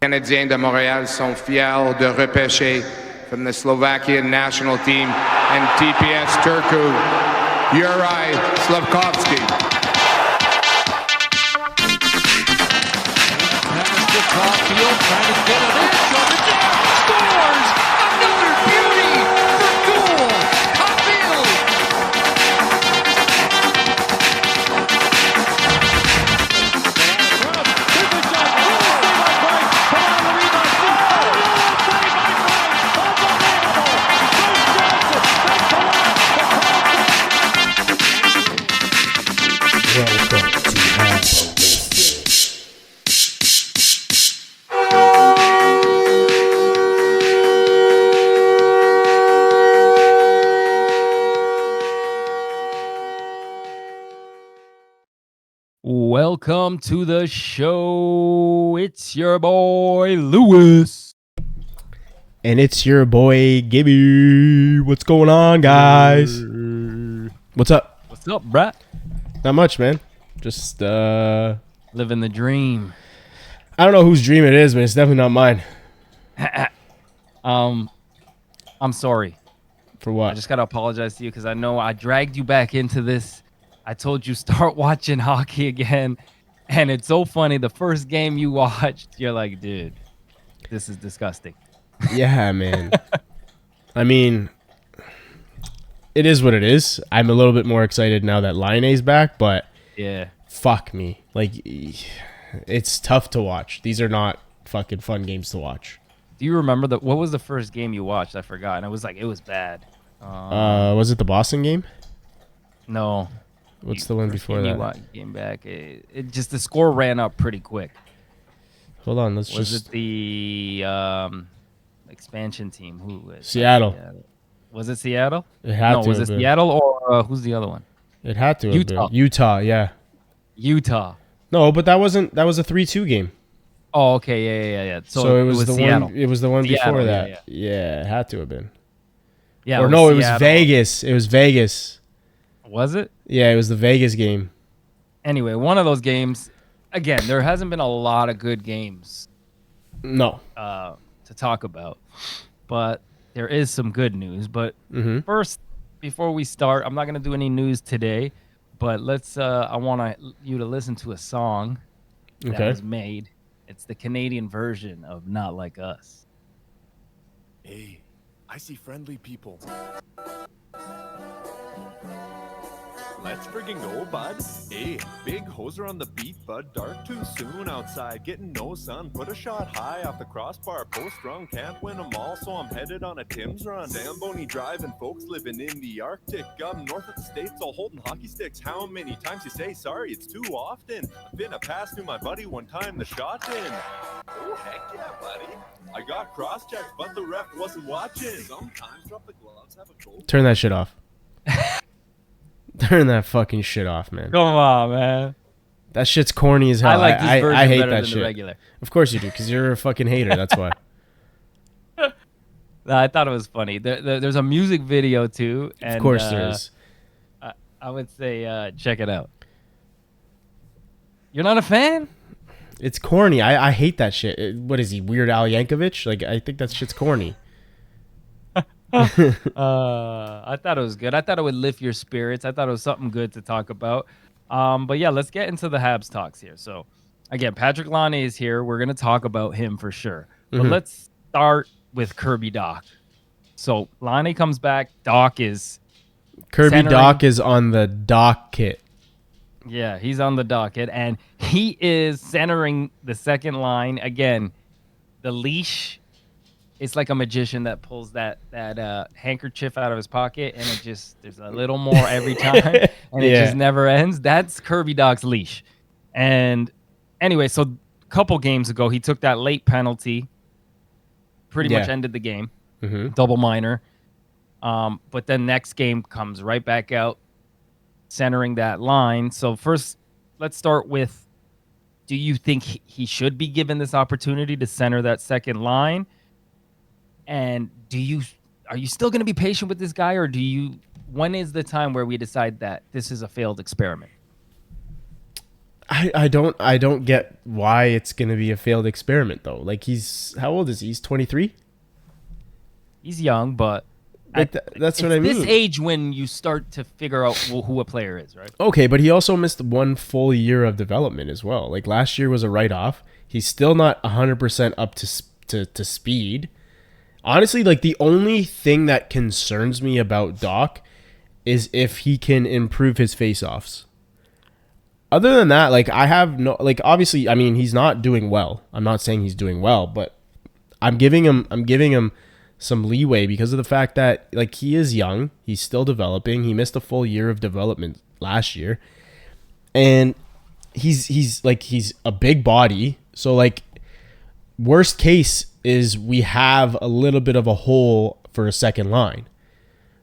Canadiens de Montréal sont fiers de repêcher from the Slovakian national team and TPS Turku, Juraj Slafkovsky. Caulfield trying to get it in. Scores! Another beauty for goal! Caulfield! Welcome to the show. It's your boy Lewis. And it's your boy Gibby. What's going on, guys? What's up? What's up, bruh? Not much, man. Just Living the dream. I don't know whose dream it is, but it's definitely not mine. I'm sorry. For what? I just gotta apologize to you because I know I dragged you back into this. I told you start watching hockey again, and it's so funny. The first game you watched, you're like, dude, this is disgusting. Yeah, man. I mean, it is what it is. I'm a little bit more excited now that Laine's back, but Yeah. fuck me. Like, it's tough to watch. These are not fucking fun games to watch. Do you remember what was the first game you watched? I forgot, and it was bad. Was it the Boston game? No. What's the one before that? Game back. It just the score ran up pretty quick. Hold on, let's Was just... it the expansion team? Who was Seattle. Was it Seattle? It had No, to was have it been. Seattle or who's the other one? It had to have Utah. been. Utah, yeah. Utah. No, but that was a 3-2 game. Oh, okay, yeah. So it was the Seattle. one. It was the one Seattle, before that. yeah. Yeah, it had to have been. Yeah. Or no, it was Seattle. Vegas. It was Vegas. Was it? Yeah, it was the Vegas game. Anyway, one of those games. Again, there hasn't been a lot of good games No. to talk about, but there is some good news. But first, before we start, I'm not gonna do any news today, but let's. I want you to listen to a song that was made. It's the Canadian version of "Not Like Us." Hey, I see friendly people. Let's friggin' go, bud. Hey, big hoser on the beat, bud. Dark too soon outside. Getting no sun. Put a shot high off the crossbar. Post run, can't win them all, so I'm headed on a Tim's run. Zamboni driving, folks living in the Arctic. North of the States, all holding hockey sticks. How many times you say sorry? It's too often. I've been a pass to my buddy one time, the shot in. Oh, heck yeah, buddy. I got cross-checked, but the ref wasn't watching. Sometimes drop the gloves, have a cold. Turn that shit off. Turn that fucking shit off, man. Come on, man. That shit's corny as hell. I like this version I hate better that than shit. the regular. Of course you do, because you're a fucking hater. That's why. I thought it was funny. There's a music video too, and Of course there is. I would say check it out. You're not a fan? It's corny. I hate that shit. What is he, Weird Al Yankovic? Like, I think that shit's corny. I thought it was good. I thought it would lift your spirits. I thought it was something good to talk about. But yeah, let's get into the Habs talks here. So again, Patrik Laine is here. We're gonna talk about him for sure. But let's start with Kirby Dach. So Laine comes back. Dach is Kirby centering. Dach is on the docket. Yeah, he's on the docket, and he is centering the second line. Again, the leash. It's like a magician that pulls that handkerchief out of his pocket, and there's a little more every time, and it just never ends. That's Kirby Dach's leash. And anyway, so a couple games ago, he took that late penalty, pretty much ended the game, double minor. But then next game comes right back out, centering that line. So first, let's start with, do you think he should be given this opportunity to center that second line? And are you still going to be patient with this guy, or when is the time where we decide that this is a failed experiment? I don't get why it's gonna be a failed experiment though. Like how old is he? He's 23. He's young, but Like that's what I mean. This age when you start to figure out who a player is, right? Okay, but he also missed 1 full year of development as well. Like last year was a write-off. He's still not 100% up to speed. Honestly, like the only thing that concerns me about Dach is if he can improve his face-offs. Other than that, like I have no, like obviously, I mean, he's not doing well. I'm not saying he's doing well, but I'm giving him some leeway because of the fact that like he is young, he's still developing. He missed a full year of development last year, and he's a big body. So like, worst case is we have a little bit of a hole for a second line.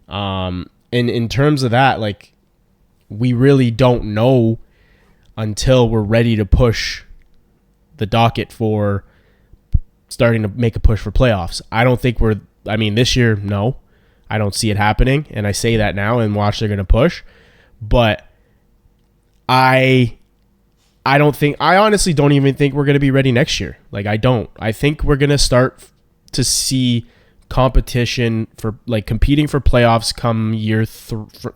And in terms of that, like we really don't know until we're ready to push the docket for starting to make a push for playoffs. I don't think this year, no. I don't see it happening, and I say that now and watch they're going to push. But I honestly don't even think we're going to be ready next year. Like I don't. I think we're going to start to see competition for like competing for playoffs come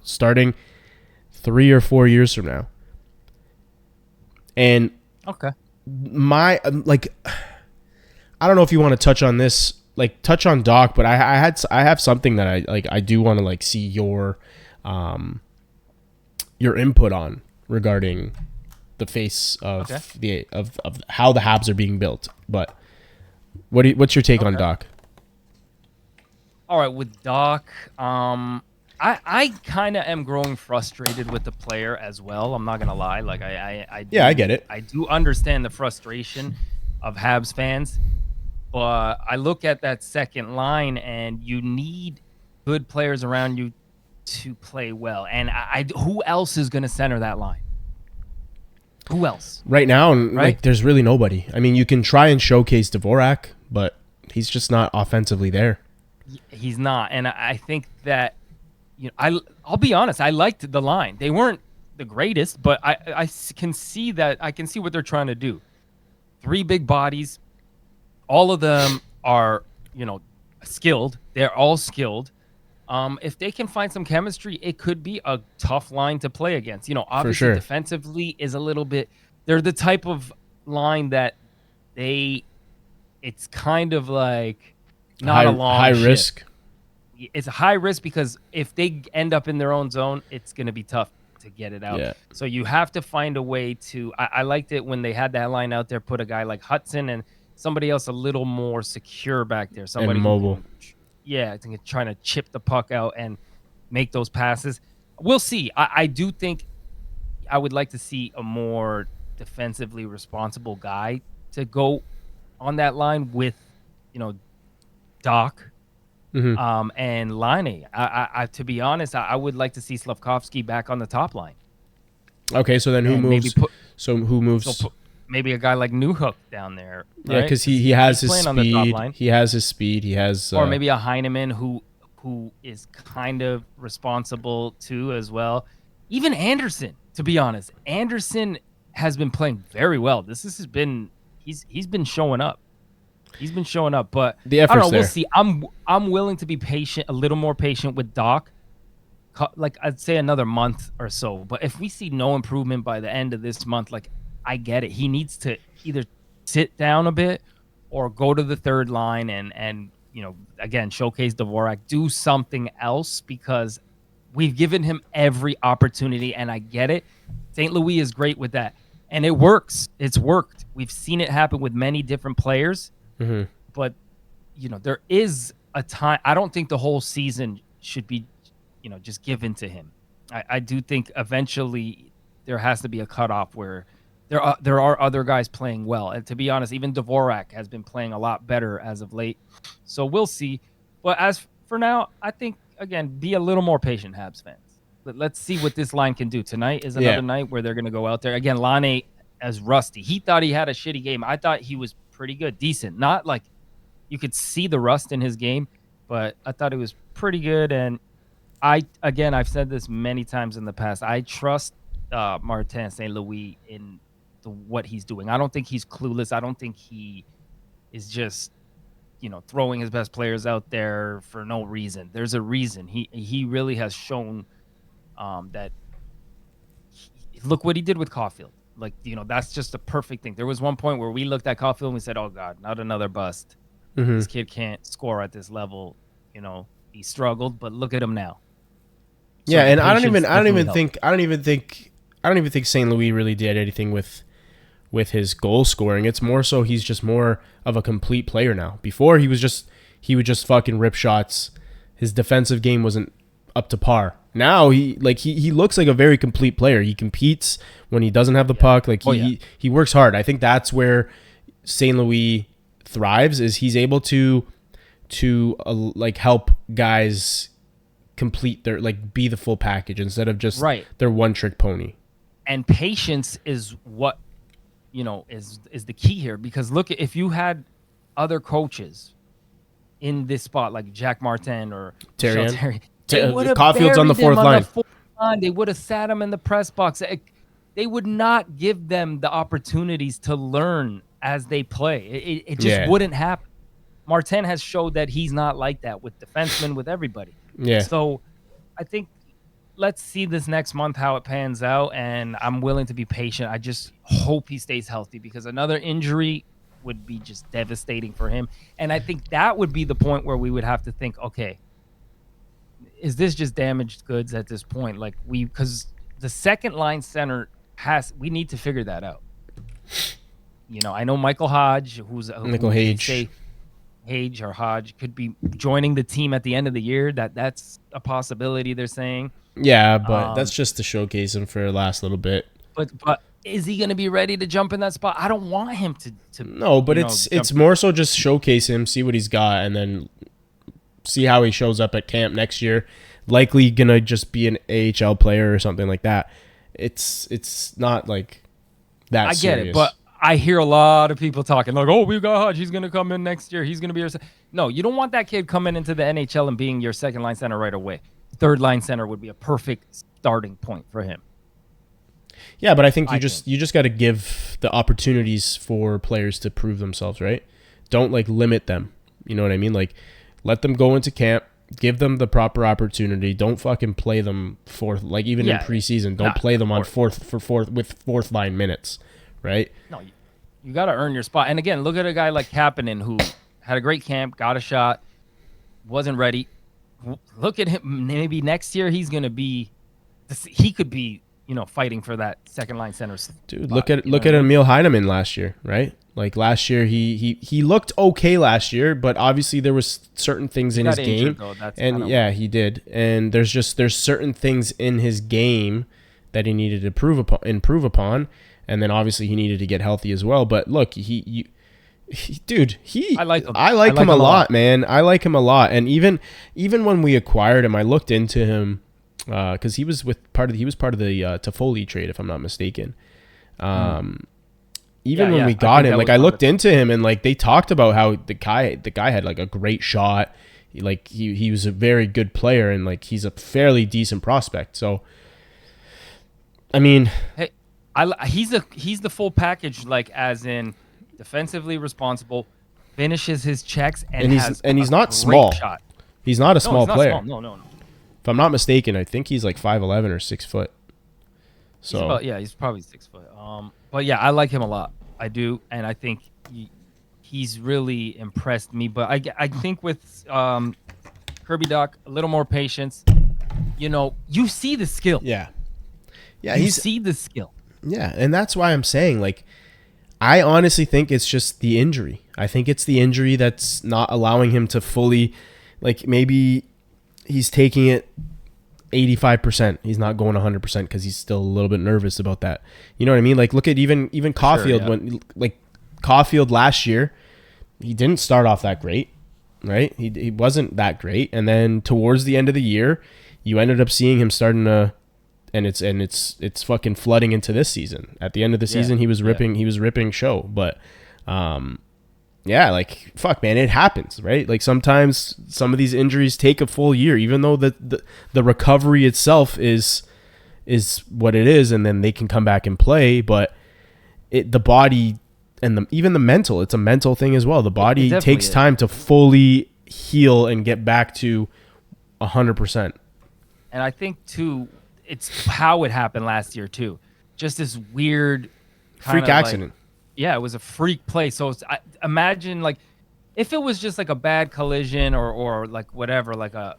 starting 3 or 4 years from now. And okay, I don't know if you want to touch on this, like touch on Dach, but I have something that I do want to like see your input on regarding the face of of how the Habs are being built. But what's your take on Dach? All right, with Dach, I kind of am growing frustrated with the player as well. I'm not gonna lie. Like I get it. I do understand the frustration of Habs fans, but I look at that second line, and you need good players around you to play well. And who else is gonna center that line? Who else? Right now, like there's really nobody. I mean, you can try and showcase Dvorak, but he's just not offensively there. He's not, and I think that. I'll be honest. I liked the line. They weren't the greatest, but I can see that. I can see what they're trying to do. 3 big bodies. All of them are, skilled. They're all skilled. If they can find some chemistry, it could be a tough line to play against. Obviously defensively is a little bit. They're the type of line that it's kind of like not a long high ship. risk. It's a high risk because if they end up in their own zone, it's going to be tough to get it out. Yeah. So you have to find a way to. I liked it when they had that line out there, put a guy like Hudson and somebody else a little more secure back there. Somebody and mobile. I think trying to chip the puck out and make those passes. We'll see. I do think I would like to see a more defensively responsible guy to go on that line with, Dach. Mm-hmm. And Laine. I to be honest, I would like to see Slafkovsky back on the top line. Okay, so then who moves? Who moves? Maybe a guy like Newhook down there. Right? Yeah, because he has his speed. He has his speed. He has, or maybe a Heineman who is kind of responsible too as well. Even Anderson, to be honest, Anderson has been playing very well. He's been showing up. He's been showing up, but the I don't know. There. We'll see. I'm willing to be patient, a little more patient with Dach. Like I'd say another month or so. But if we see no improvement by the end of this month, like I get it. He needs to either sit down a bit or go to the third line and again showcase Dvorak, do something else because we've given him every opportunity, and I get it. St. Louis is great with that, and it works. It's worked. We've seen it happen with many different players. Mm-hmm. But, there is a time. I don't think the whole season should be, just given to him. I do think eventually there has to be a cutoff where there are other guys playing well. And to be honest, even Dvorak has been playing a lot better as of late. So we'll see. But as for now, I think, again, be a little more patient, Habs fans. Let's see what this line can do. Tonight is another night where they're going to go out there. Again, Laine as rusty. He thought he had a shitty game. I thought he was pretty good, decent. Not like you could see the rust in his game, but I thought it was pretty good. And I've said this many times in the past. I trust Martin St. Louis in what he's doing. I don't think he's clueless. I don't think he is just, throwing his best players out there for no reason. There's a reason. He really has shown that. Look what he did with Caulfield. Like, that's just a perfect thing. There was one point where we looked at Caulfield and we said, "Oh God, not another bust. This kid can't score at this level." He struggled, but look at him now. So yeah, and I don't even think St. Louis really did anything with his goal scoring. It's more so he's just more of a complete player now. Before he would just fucking rip shots. His defensive game wasn't up to par. Now he looks like a very complete player. He competes when he doesn't have the puck. Like he works hard. I think that's where St. Louis thrives, is he's able to help guys complete their, be the full package instead of just their one trick pony. And patience is what is the key here, because look, if you had other coaches in this spot like Jack Martin or Terrien. Caulfield's on the fourth line. They would have sat him in the press box. They would not give them the opportunities to learn as they play. It just wouldn't happen. Martin has showed that he's not like that with defensemen, with everybody. Yeah. So I think let's see this next month how it pans out, and I'm willing to be patient. I just hope he stays healthy, because another injury would be just devastating for him. And I think that would be the point where we would have to think, okay, is this just damaged goods at this point? Because the second line center we need to figure that out. I know Michael Hodge, Hage or Hodge could be joining the team at the end of the year. That's a possibility, they're saying. Yeah, but that's just to showcase him for the last little bit. But is he going to be ready to jump in that spot? I don't want him to No, but it's more so just showcase him, see what he's got, and then see how he shows up at camp next year. Likely going to just be an AHL player or something like that. It's not like that I serious. get it, but I hear a lot of people talking like, "Oh, we got Hodge. He's going to come in next year. He's going to be No, you don't want that kid coming into the NHL and being your second line center right away. Third line center would be a perfect starting point for him. Yeah, but I think you just got to give the opportunities for players to prove themselves, right? Don't limit them. You know what I mean? Let them go into camp, give them the proper opportunity. Don't fucking play them fourth, even in preseason. Don't play them on fourth line minutes, right? No, you got to earn your spot. And again, look at a guy like Kapanen, who had a great camp, got a shot, wasn't ready. Look at him. Maybe next year he could be, fighting for that second line center. Dude, look at Emil Heineman last year, right? Last year he looked okay last year, but obviously there was certain things in his game, and he did. And there's certain things in his game that he needed to improve upon, and then obviously he needed to get healthy as well. But look, I like him. I like him a lot, man. I like him a lot, and even when we acquired him, I looked into him. Because he was part of the Toffoli trade, if I'm not mistaken. When we got him, I looked into him, and they talked about how the guy had a great shot. He was a very good player, and he's a fairly decent prospect. So, I mean, hey, he's the full package, as in defensively responsible, finishes his checks, and he's not small. Shot. He's not a small player. No. If I'm not mistaken, I think he's 5'11" or 6 foot. So he's probably 6 foot. But yeah, I like him a lot. I do, and I think he's really impressed me. But I think with Kirby Dach, a little more patience. You see the skill. Yeah. You see the skill. Yeah, and that's why I'm saying I honestly think it's just the injury. I think it's the injury that's not allowing him to fully maybe. He's taking it 85%. He's not going 100% because he's still a little bit nervous about that. You know what I mean? Look at even Caulfield. Sure, yeah. When Caulfield last year, he didn't start off that great, right? He wasn't that great, and then towards the end of the year, you ended up seeing him starting to, and it's fucking flooding into this season. At the end of the season, he was ripping show, but yeah, fuck, man, it happens, right? Sometimes some of these injuries take a full year, even though the recovery itself is what it is, and then they can come back and play. But the body and even the mental, it's a mental thing as well. The body takes time to fully heal and get back to 100%. And I think too, it's how it happened last year too. Just this weird freak accident. Yeah, it was a freak play. So imagine like if it was just like a bad collision or like whatever, like a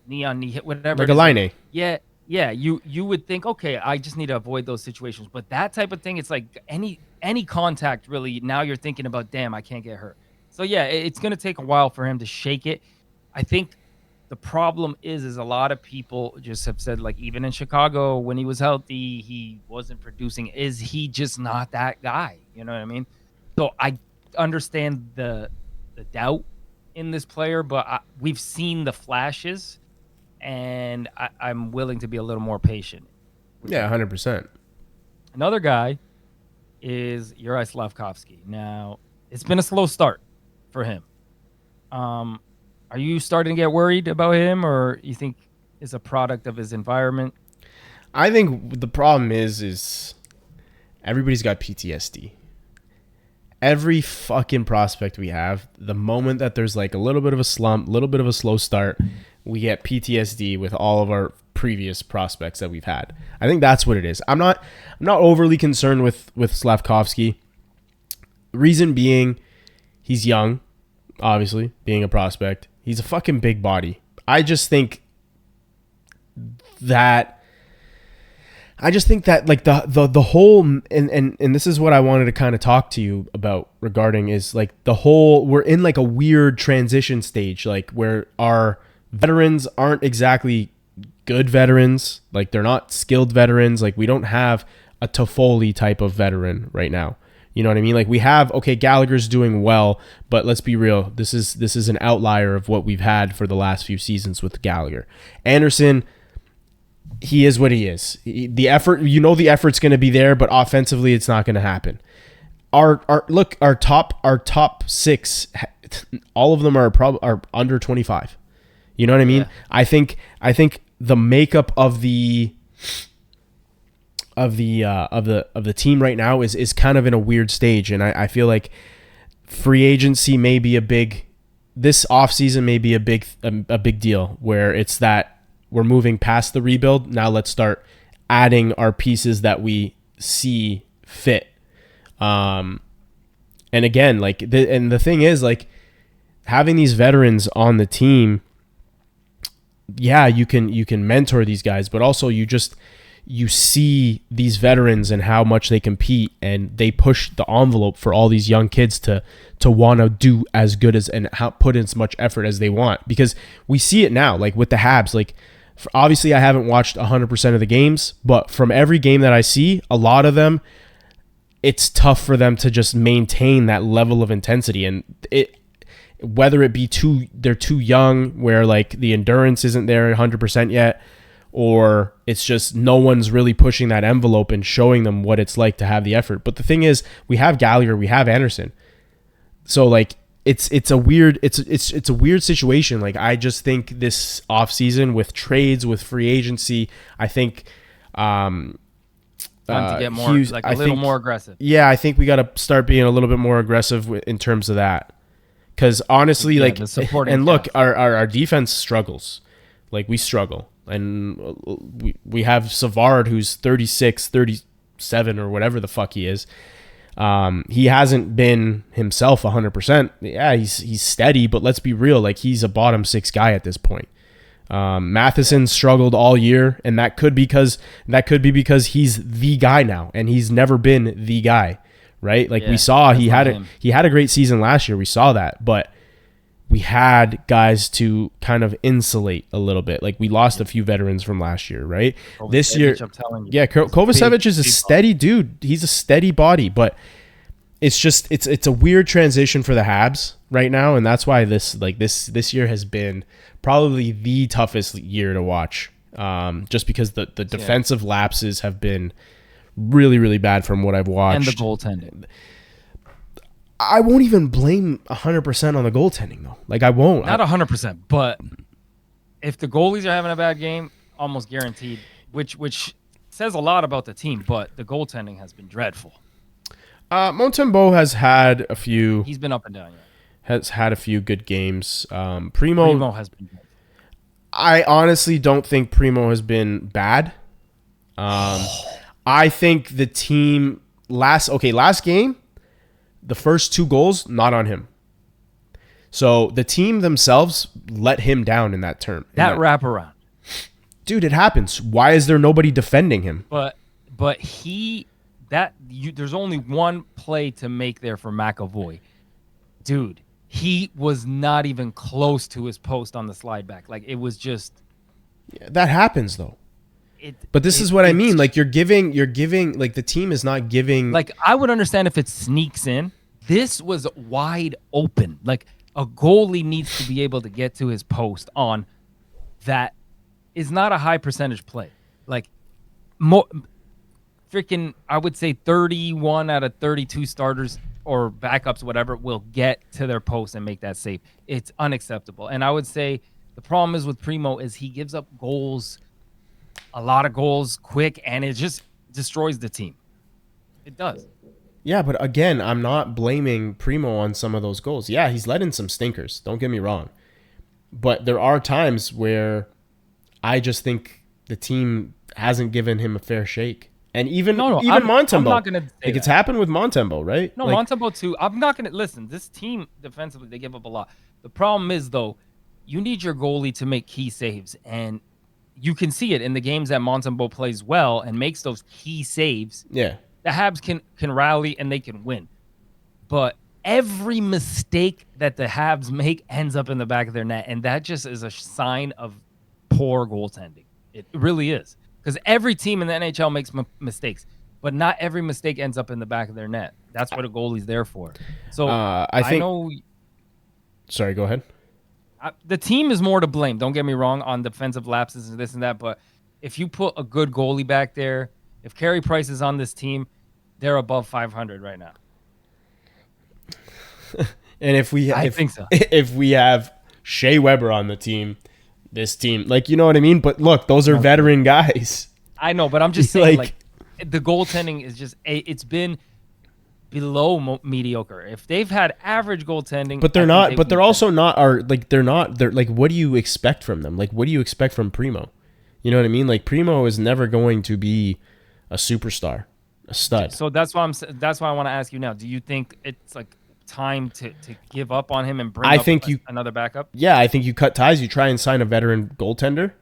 knee on knee hit, whatever. Like a Laine. Yeah. You would think, okay, I just need to avoid those situations. But that type of thing, it's like any contact really. Now you're thinking about, damn, I can't get hurt. So yeah, it's gonna take a while for him to shake it. I think the problem is a lot of people just have said, like, even in Chicago when he was healthy, he wasn't producing. Is he just not that guy? You know what I mean? So I understand the doubt in this player, but we've seen the flashes, and I'm willing to be a little more patient. Yeah, 100%. Another guy is Uri Slafkovsky. Now, it's been a slow start for him. Are you starting to get worried about him, or you think it's a product of his environment? I think the problem is everybody's got PTSD. Every fucking prospect we have, the moment that there's like a little bit of a slump, a little bit of a slow start, we get PTSD with all of our previous prospects that we've had. I think that's what it is. I'm not overly concerned with Slafkovsky. Reason being, he's young, obviously, being a prospect. He's a fucking big body. I just think that like the whole and this is what I wanted to kind of talk to you about regarding is like the whole, we're in like a weird transition stage, like where our veterans aren't exactly good veterans, like they're not skilled veterans. Like we don't have a Toffoli type of veteran right now. You know what I mean? Like we have, okay, Gallagher's doing well, but let's be real. This is an outlier of what we've had for the last few seasons with Gallagher. Anderson, he is what he is. The effort, the effort's going to be there, but offensively, it's not going to happen. Our top six, all of them are under 25. You know what I mean? Yeah. I think the makeup of the team right now is kind of in a weird stage, and I feel like free agency may be this offseason may be a big deal, where it's that we're moving past the rebuild. Now let's start adding our pieces that we see fit. And again, like the thing is, like, having these veterans on the team, yeah, you can mentor these guys, but also you see these veterans and how much they compete, and they push the envelope for all these young kids to want to do as good as and put in as much effort as they want, because we see it now, like with the Habs. Like, obviously I haven't watched 100% of the games, but from every game that I see, a lot of them, it's tough for them to just maintain that level of intensity. And whether it be they're too young, where like the endurance isn't there 100% yet, or it's just no one's really pushing that envelope and showing them what it's like to have the effort. But the thing is, we have Gallagher, we have Anderson. So like it's a weird situation. Like, I just think this offseason with trades, with free agency, I think time to get more more aggressive. Yeah, I think we got to start being a little bit more aggressive in terms of that. Because honestly, like, and look, our defense struggles. Like, we struggle. And we have Savard, who's 36, 37, or whatever the fuck he is. He hasn't been himself 100%. Yeah, he's steady, but let's be real. Like, he's a bottom six guy at this point. Matheson struggled all year, and that could be because he's the guy now, and he's never been the guy, right? Like, we saw he had a great season last year. We saw that, but we had guys to kind of insulate a little bit. Like, we lost a few veterans from last year, right? This year, I'm telling you, yeah, Kovacevic is a steady dude. He's a steady body, but it's just it's a weird transition for the Habs right now, and that's why this year has been probably the toughest year to watch. Just because the defensive lapses have been really, really bad from what I've watched, and the goaltending. I won't even blame 100% on the goaltending, though. Like, I won't. Not 100%, but if the goalies are having a bad game, almost guaranteed, which says a lot about the team, but the goaltending has been dreadful. Montembeault has had a few He's been up and down. Yeah. good games. Primo Primo has been good. I honestly don't think Primo has been bad. I think the team last game, the first 2 goals not on him. So the team themselves let him down in that term. That wraparound. Dude, it happens. Why is there nobody defending him? But there's only one play to make there for McAvoy. Dude, he was not even close to his post on the slide back. Like, it was just... Yeah, that happens, though. But this is what I mean. Like, you're giving, like, the team is not giving... Like, I would understand if it sneaks in. This was wide open. Like, a goalie needs to be able to get to his post on that is not a high percentage play. Like, freaking, I would say 31 out of 32 starters or backups, whatever, will get to their post and make that save. It's unacceptable. And I would say the problem is with Primo is he gives up goals, a lot of goals quick, and it just destroys the team. It does. Yeah, but again, I'm not blaming Primo on some of those goals. Yeah, he's let in some stinkers. Don't get me wrong. But there are times where I just think the team hasn't given him a fair shake. And even Montembeault. I'm not gonna say like, it's happened with Montembeault, right? No, like, Montembeault too. I'm not gonna listen. This team defensively, they give up a lot. The problem is though, you need your goalie to make key saves, and you can see it in the games that Montembeault plays well and makes those key saves. Yeah, the Habs can rally and they can win, but every mistake that the Habs make ends up in the back of their net, and that just is a sign of poor goaltending. It really is. Because every team in the NHL makes mistakes, but not every mistake ends up in the back of their net. That's what a goalie's there for. So I know. Sorry, go ahead. The team is more to blame. Don't get me wrong on defensive lapses and this and that, but if you put a good goalie back there, if Carey Price is on this team, they're above 500 right now. And I think so. If we have Shea Weber on the team. This team, like, you know what I mean? But look, those are veteran guys. I know, but I'm just saying, like the goaltending is just it's been below mediocre. If they've had average goaltending, but they're not. But they're also not. They're not. They're like, what do you expect from them? Like, what do you expect from Primo? You know what I mean? Like, Primo is never going to be a superstar, a stud. So that's why I want to ask you now. Do you think it's like time to give up on him and bring another backup? Yeah, I think you cut ties. You try and sign a veteran goaltender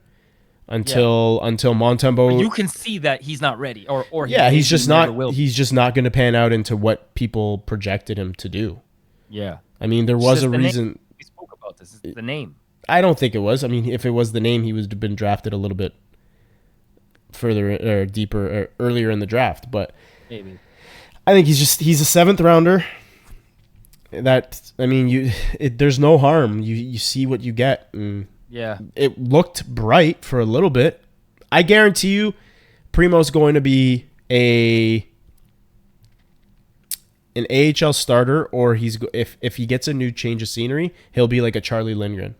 until Montembeault. But you can see that he's not ready, or he's just not going to pan out into what people projected him to do. Yeah, I mean, there was a reason. We spoke about this. It's the name. I don't think it was. I mean, if it was the name, he would have been drafted a little bit further or deeper or earlier in the draft. But maybe I think he's a 7th rounder. That, I mean, there's no harm. You see what you get. And yeah, it looked bright for a little bit. I guarantee you, Primo's going to be an AHL starter, or if he gets a new change of scenery, he'll be like a Charlie Lindgren.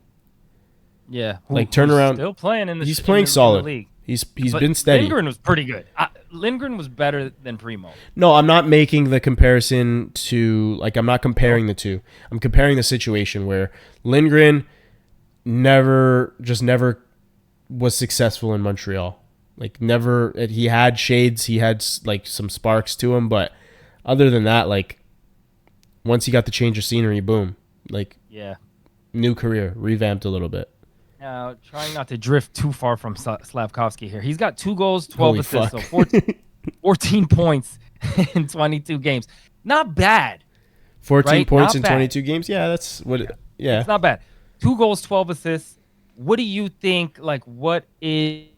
Yeah, like turnaround. Still playing in the. He's playing solid. In the league. He's been steady. Lindgren was pretty good. Lindgren was better than Primo. No, I'm not making the comparison to, like, I'm not comparing the two. I'm comparing the situation where Lindgren never was successful in Montreal. Like, never. He had shades. He had like some sparks to him, but other than that, like, once he got the change of scenery, boom, like, yeah, new career, revamped a little bit. Trying not to drift too far from Slafkovsky here. He's got 2 goals, 12 assists, so 14 points in 22 games. Not bad. 14 points in 22 games? Yeah, that's what... Yeah. It's not bad. 2 goals, 12 assists. What do you think, like, what is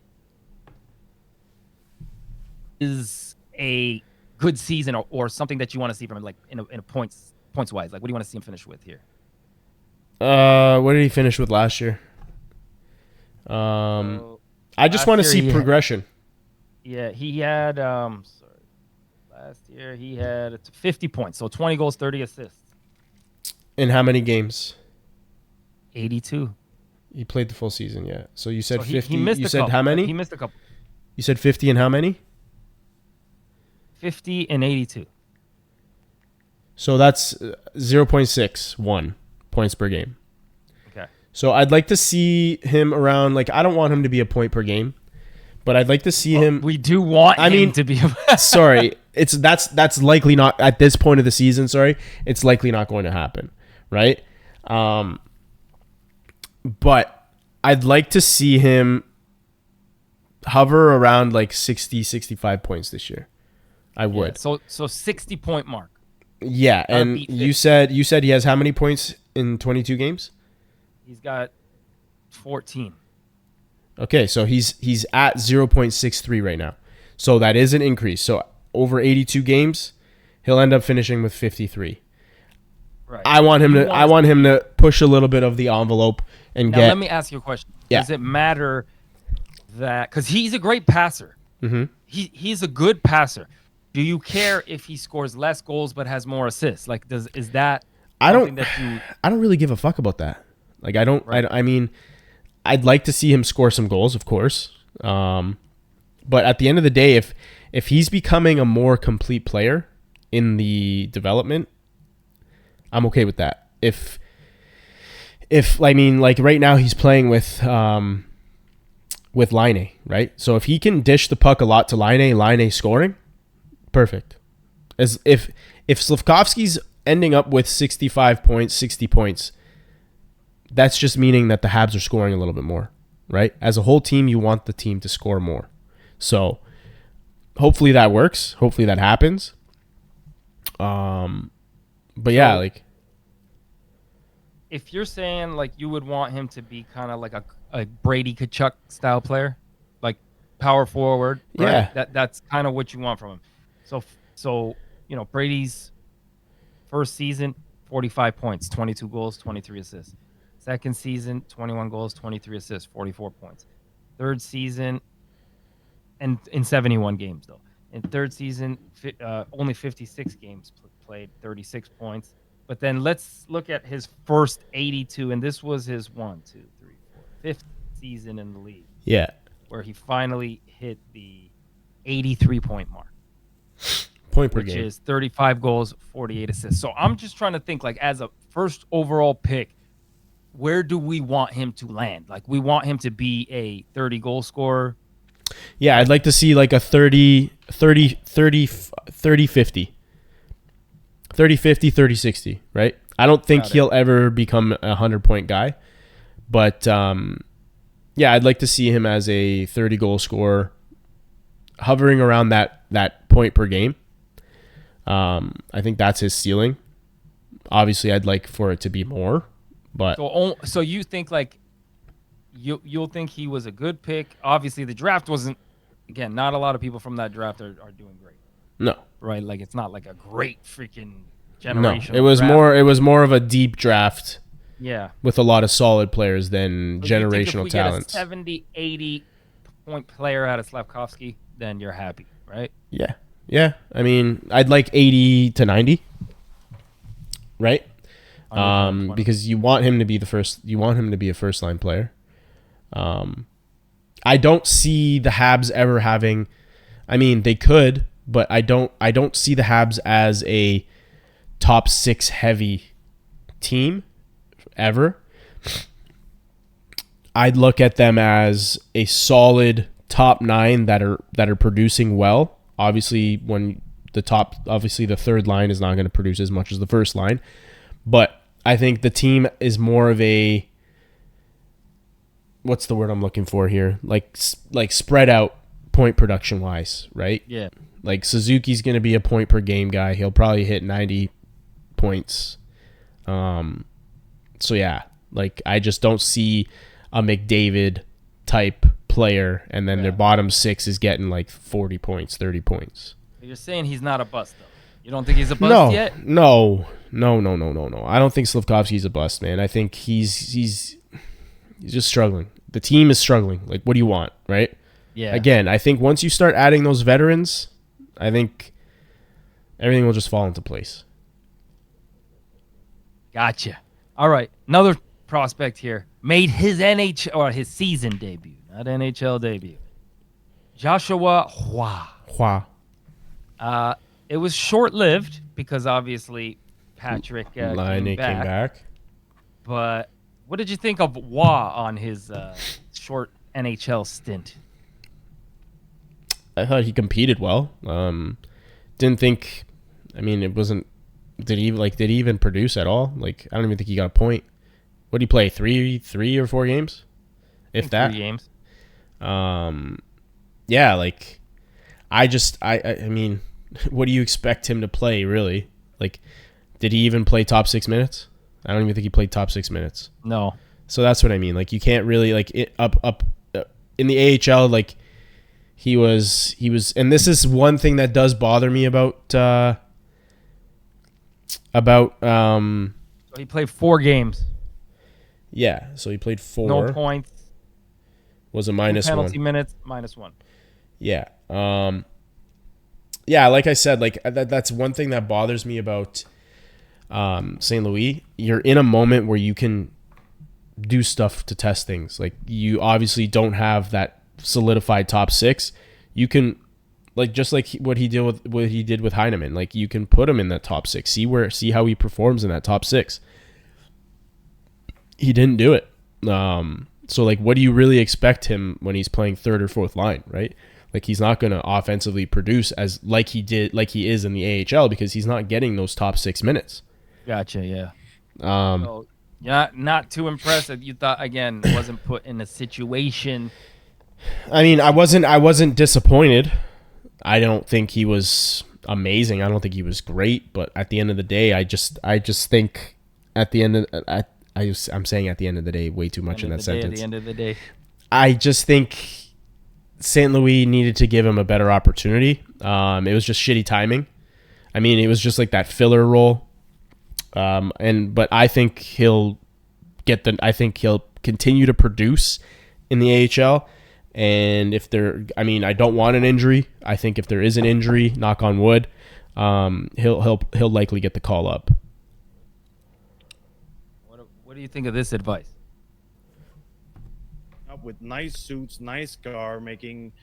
a good season or something that you want to see from him, like, in a points-wise? Like, what do you want to see him finish with here? What did he finish with last year? I just want to see progression. He had last year he had 50 points, so 20 goals, 30 assists. In how many games? 82. He played the full season, yeah. So you said 50. He missed you said how many? He missed a couple. You said 50 and how many? 50 and 82. So that's 0.61 points per game. Okay. So I'd like to see him around, like, I don't want him to be a point per game, but I'd like to see him. We do want him to be. Sorry, that's likely not at this point of the season. Sorry, it's likely not going to happen, right? But I'd like to see him hover around like 60, 65 points this year. I would. Yeah, so 60-point mark. Yeah, and you said he has how many points in 22 games? He's got 14. Okay, so he's at 0.63 right now. So that is an increase. So over 82 games, he'll end up finishing with 53. Right. I want him to push a little bit of the envelope and now, let me ask you a question. Yeah. Does it matter that cuz he's a great passer. Mm-hmm. He's a good passer. Do you care if he scores less goals but has more assists? Like is that I something don't that you I don't really give a fuck about that. Like I don't Right. I mean I'd like to see him score some goals, of course. But at the end of the day, if he's becoming a more complete player in the development, I'm okay with that. If I mean, like right now he's playing with Laine, right? So if he can dish the puck a lot to Laine scoring, perfect. As if Slafkovsky's ending up with 65 points, 60 points, that's just meaning that the Habs are scoring a little bit more, right? As a whole team, you want the team to score more. So hopefully that works. Hopefully that happens. But yeah, like if you're saying like you would want him to be kind of like a Brady Tkachuk style player, like power forward, right? Yeah. That's kind of what you want from him. So Brady's first season, 45 points, 22 goals, 23 assists. Second season, 21 goals, 23 assists, 44 points. Third season, and in 71 games though. In third season, only 56 games played, 36 points. But then let's look at his first 82, and this was his 5th season in the league. Yeah. Where he finally hit the 83-point mark. Point per which game. is 35 goals, 48 assists. So I'm just trying to think, like, as a first overall pick, where do we want him to land? Like, we want him to be a 30-goal scorer. Yeah, I'd like to see like a 30, 50. 30-50, 30-60, right? I don't think he'll ever become a 100-point guy. But, yeah, I'd like to see him as a 30-goal scorer hovering around that point per game. I think that's his ceiling. Obviously, I'd like for it to be more. But So you think, like, you'll think he was a good pick. Obviously, the draft wasn't, again, not a lot of people from that draft are doing great. No. Right? Like, it's not like a great freaking No. generational It was draft. more of a deep draft Yeah. with a lot of solid players than So you think generational if we talents. get a 70, 80-point player out of Slafkovsky, then you're happy, right? Yeah. Yeah. I mean, I'd like 80 to 90. Right? Because you want him to be a first line player. I don't see the Habs ever having, I mean, they could, but I don't see the Habs as a top 6 heavy team ever. I'd look at them as a solid top 9 that are producing well. Obviously, the third line is not going to produce as much as the first line, but I think the team is more of a, what's the word I'm looking for here? Like spread out point production wise, right? Yeah. Like Suzuki's going to be a point per game guy. He'll probably hit 90 points. So yeah, like I just don't see a McDavid type player, and then their bottom 6 is getting like 40 points, 30 points. You're saying he's not a bust, though. You don't think he's a bust yet? No. I don't think Slafkovsky's a bust, man. I think he's just struggling. The team is struggling. Like, what do you want, right? Yeah. Again, I think once you start adding those veterans, I think everything will just fall into place. Gotcha. All right. Another prospect here made his his season debut, not NHL debut. Joshua Hua. Hua. It was short-lived because obviously Patrik Laine came came back. But what did you think of Wah on his short NHL stint? I thought he competed well. Didn't think. I mean, it wasn't. Did he even produce at all? Like, I don't even think he got a point. What did he play? Three or 4 games, if that. 3 games. Yeah, like, I mean, what do you expect him to play, really? Like, did he even play top 6 minutes? I don't even think he played top 6 minutes. No. So that's what I mean. Like, you can't really, like, in the AHL, like, he was, and this is one thing that does bother me about He played 4 games. yeah, so he played 4. No points. Was a No minus penalty 1. minutes, -1. Yeah. Yeah, like I said, like that's one thing that bothers me about St. Louis. You're in a moment where you can do stuff to test things. Like, you obviously don't have that solidified top 6. You can, like, just like what he did with Heineman. Like, you can put him in that top 6. See how he performs in that top 6. He didn't do it. So, like, what do you really expect him when he's playing 3rd or 4th line, right? Like, he's not going to offensively produce like he is in the AHL, because he's not getting those top 6 minutes. Gotcha, yeah. So, yeah, not too impressive. You thought, again, wasn't put in a situation. I mean, I wasn't disappointed. I don't think he was amazing. I don't think he was great. But at the end of the day, I just think at the end of I'm saying at the end of the day way too much in that sentence. At the end of the day. I just think St. Louis needed to give him a better opportunity. It was just shitty timing. I mean, it was just like that filler role. But I think he'll continue to produce in the AHL. And I don't want an injury. I think if there is an injury, knock on wood, he'll likely get the call up. What do you think of this advice? Up with nice suits, nice car, making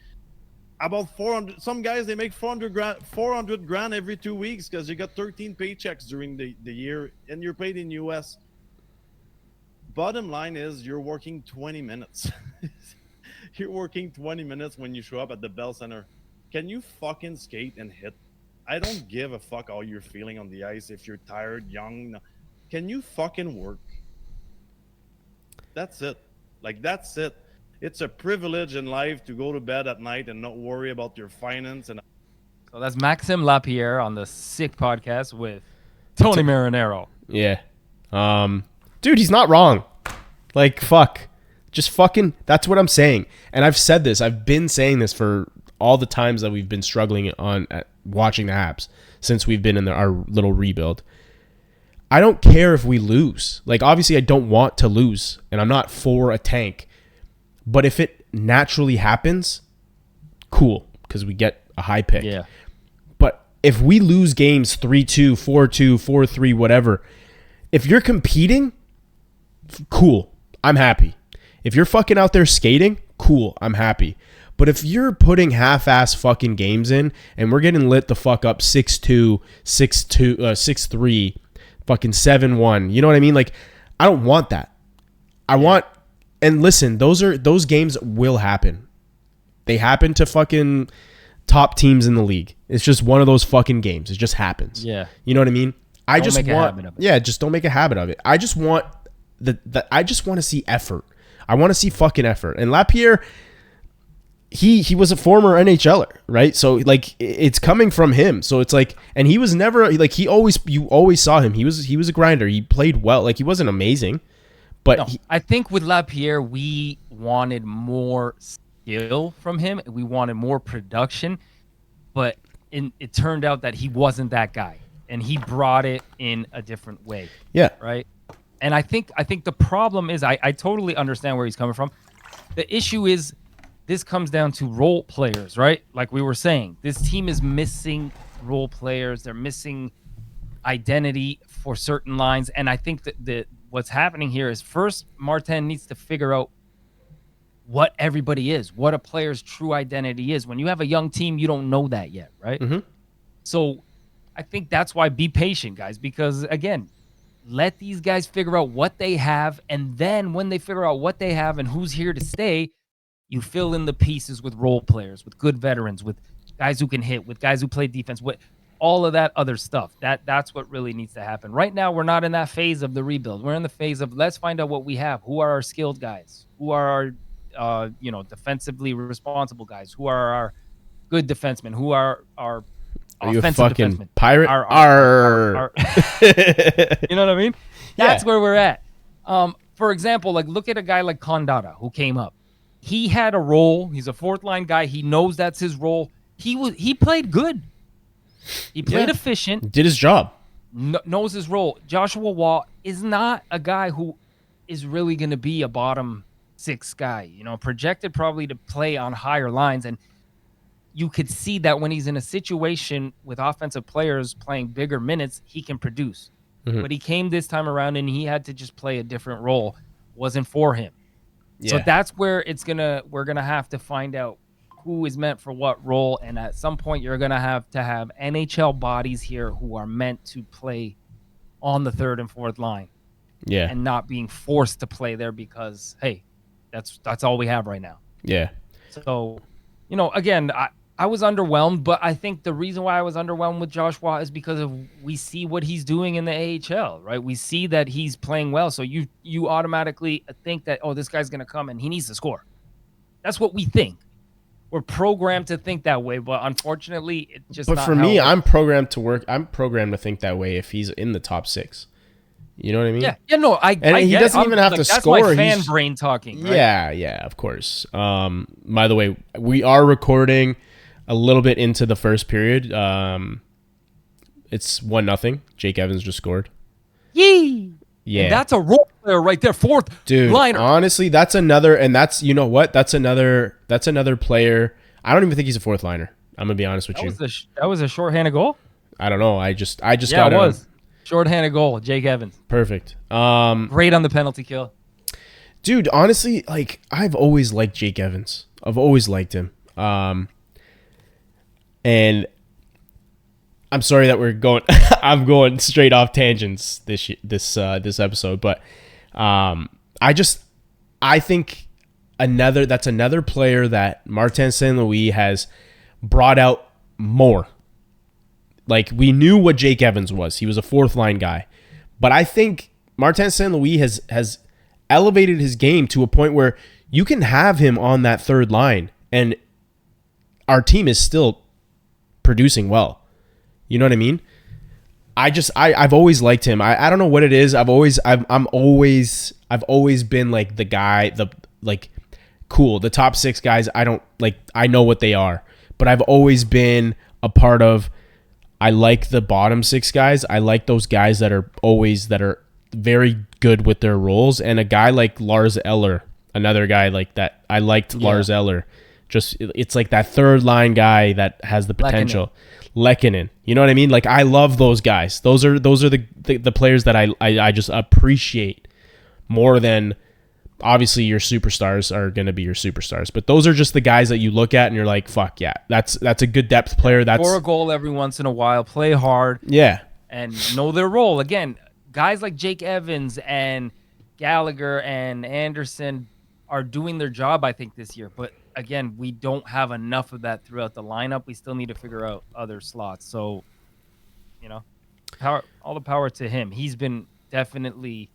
about 400. Some guys, they make 400 grand every 2 weeks because you got 13 paychecks during the year, and you're paid in US. Bottom line is, you're working 20 minutes. You're working 20 minutes when you show up at the Bell Center. Can you fucking skate and hit? I don't give a fuck how you're feeling on the ice, if you're tired, young. No. Can you fucking work? That's it. Like, that's it. It's a privilege in life to go to bed at night and not worry about your finance. And So that's Maxime Lapierre on the Sick Podcast with Tony Marinero. Yeah. Dude, he's not wrong. Like, fuck. Just fucking, that's what I'm saying. And I've said this. I've been saying this for all the times that we've been struggling on watching the Habs since we've been in our little rebuild. I don't care if we lose. Like, obviously, I don't want to lose, and I'm not for a tank. But if it naturally happens, cool, because we get a high pick. Yeah. But if we lose games 3-2, 4-2, 4-3, whatever, if you're competing, cool, I'm happy. If you're fucking out there skating, cool, I'm happy. But if you're putting half-ass fucking games in and we're getting lit the fuck up 6-2, 6-2, 6-3, fucking 7-1, you know what I mean? Like, I don't want that. I want, and listen, those games will happen. They happen to fucking top teams in the league. It's just one of those fucking games. It just happens. Yeah. You know what I mean? I Don't just make a want, habit of it. yeah, just don't make a habit of it. I just want I just want to see effort. I want to see fucking effort. And Lapierre, he was a former NHLer, right? So, like, it's coming from him. So it's like, and he was never like, you always saw him. He was a grinder. He played well. Like, he wasn't amazing, but No, I think with Lapierre, we wanted more skill from him. We wanted more production, but it turned out that he wasn't that guy, and he brought it in a different way. yeah, Right. And I think the problem is, I totally understand where he's coming from. The issue is, this comes down to role players, right? Like we were saying, this team is missing role players. They're missing identity for certain lines. And I think that what's happening here is, first, Martin needs to figure out what everybody is, what a player's true identity is. When you have a young team, you don't know that yet, right? Mm-hmm. So I think that's why be patient, guys, because again, let these guys figure out what they have, and then when they figure out what they have and who's here to stay, you fill in the pieces with role players, with good veterans, with guys who can hit, with guys who play defense, with all of that other stuff. That's what really needs to happen. Right now, we're not in that phase of the rebuild. We're in the phase of let's find out what we have. Who are our skilled guys? Who are our defensively responsible guys? Who are our good defensemen? Who are our you a offensive fucking defensemen? pirate? You know what I mean? That's Yeah. where we're at. For example, like look at a guy like Condata who came up. He had a role. He's a fourth line guy. He knows that's his role. He played good. He played efficient. Did his job. Knows his role. Joshua Waugh is not a guy who is really going to be a bottom six guy. Projected probably to play on higher lines, and you could see that when he's in a situation with offensive players playing bigger minutes, he can produce. Mm-hmm. But he came this time around and he had to just play a different role. Wasn't for him. Yeah. So that's where we're gonna have to find out who is meant for what role, and at some point you're gonna have to have NHL bodies here who are meant to play on the third and fourth line. Yeah. And not being forced to play there because hey, that's all we have right now. Yeah. So, again, I was underwhelmed, but I think the reason why I was underwhelmed with Josh Waugh is because we see what he's doing in the AHL, right? We see that he's playing well, so you automatically think that, this guy's going to come and he needs to score. That's what we think. We're programmed to think that way, but unfortunately, it's just But not for how me, it- I'm programmed to think that way if he's in the top 6. You know what I mean? Yeah, no, I he get it. doesn't even have to that's score. my fan He's- brain talking, right? Yeah, of course. By the way, we are recording a little bit into the first period. It's 1-0. Jake Evans just scored. Yee! Yeah. And that's a role player right there, fourth Dude, liner. honestly, that's another, and that's, you know what? That's another player. I don't even think he's a fourth liner. I'm gonna be honest with you. That was a shorthanded goal? I don't know. I just Yeah, got it was. Shorthanded goal, Jake Evans. Perfect. Great on the penalty kill. Dude, honestly, like I've always liked Jake Evans. I've always liked him. And I'm sorry that we're going. I'm going straight off tangents this episode, but I think that's another player that Martin St. Louis has brought out more. Like we knew what Jake Evans was. He was a fourth line guy, but I think Martin St. Louis has elevated his game to a point where you can have him on that third line, and our team is still producing well. You know what I mean? I've always liked him. I don't know what it is. I've always been like the guy, the top 6 guys. I know what they are, but I've always been a part of. I like the bottom 6 guys. I like those guys that are very good with their roles. And a guy like Lars Eller, another guy like that. I liked Lars Eller. Just it's like that third line guy that has the potential. Lehkonen. You know what I mean? Like I love those guys. Those are the players that I just appreciate more than obviously your superstars are going to be your superstars. But those are just the guys that you look at and you're like, fuck yeah, that's a good depth player. That's score a goal every once in a while, play hard, and know their role. Again, guys like Jake Evans and Gallagher and Anderson are doing their job, I think, this year. But again, we don't have enough of that throughout the lineup. We still need to figure out other slots. So, all the power to him. He's been definitely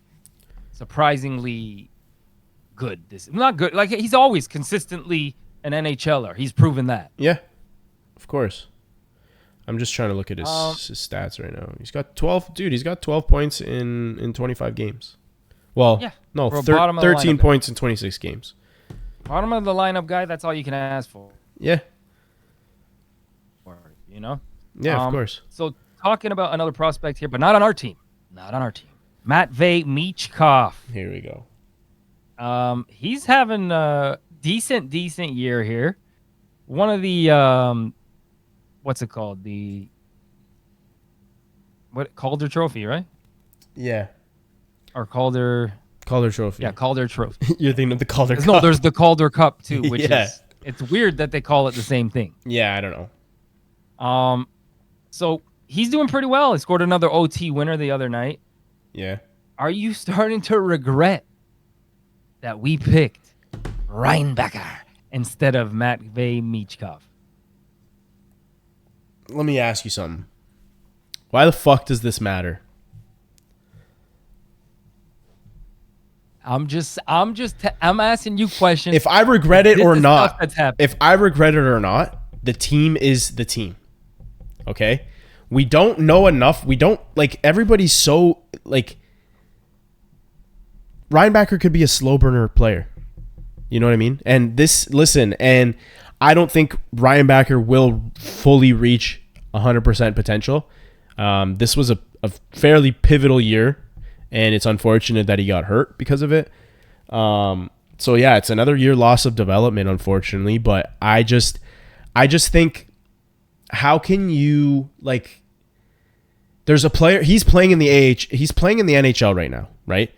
surprisingly good. Not good. Like he's always consistently an NHLer. He's proven that. Yeah, of course. I'm just trying to look at his stats right now. He's got 12. Dude, he's got 12 points in 25 games. Well, no, 13 points in 26 games. Bottom of the lineup guy, that's all you can ask for. Yeah. Yeah, of course. So talking about another prospect here, but not on our team. Matvei Michkov. Here we go. He's having a decent year here. One of the what's it called? Calder Trophy, right? Yeah. Or Calder Trophy. Yeah, Calder Trophy. You're thinking of the Calder Cup. No, there's the Calder Cup too, which Yeah. is it's weird that they call it the same thing. Yeah, I don't know. So he's doing pretty well. He scored another OT winner the other night. Yeah. Are you starting to regret that we picked Reinbacher instead of Matvey Michkov? Let me ask you something. Why the fuck does this matter? I'm asking you questions. If I regret it This or is not, stuff that's happening. if I regret it or not, the team is the team. Okay? We don't know enough. We don't, like, everybody's so, like, Reinbacher could be a slow burner player. You know what I mean? And and I don't think Reinbacher will fully reach 100% potential. This was a fairly pivotal year, and it's unfortunate that he got hurt because of it. So yeah, it's another year loss of development, unfortunately. But I just think, how can you, like, there's a player, he's playing in the NHL right now, right?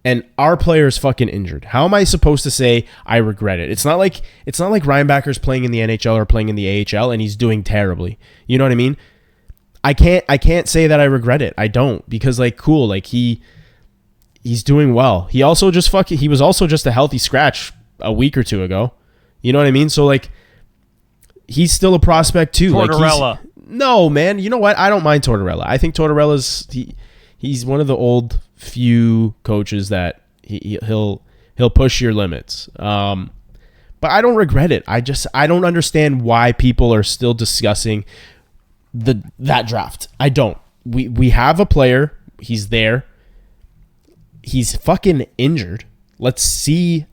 And our player is fucking injured. How am I supposed to say I regret it? It's not like Reinbacher's playing in the NHL or playing in the AHL and he's doing terribly. You know what I mean? I can't say that I regret it. I don't, because, like, cool, like, he's doing well. He was also just a healthy scratch a week or two ago. You know what I mean? So, like, he's still a prospect too. Tortorella. Like, no, man. You know what? I don't mind Tortorella. I think Tortorella's he's one of the old few coaches that he'll push your limits. But I don't regret it. I don't understand why people are still discussing that draft. I don't. We have a player. He's there. He's fucking injured. Let's see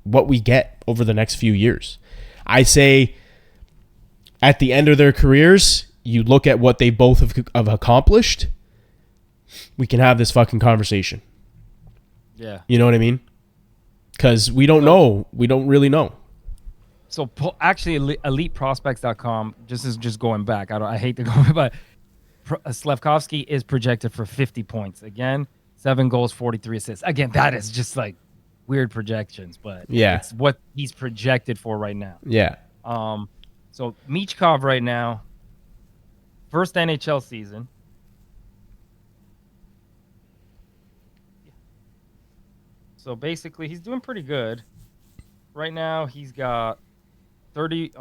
what we get over the next few years. I say, at the end of their careers, you look at what they both have accomplished, we can have this fucking conversation. Yeah. You know what I mean? Because we don't know. We don't really know. So actually, eliteprospects.com, just going back. I hate to go, but Slafkovsky is projected for 50 points. Again, 7 goals, 43 assists. Again, that is just like weird projections, but yeah, it's what he's projected for right now. Yeah. So Michkov right now, first NHL season. So basically, he's doing pretty good. Right now, he's got 30.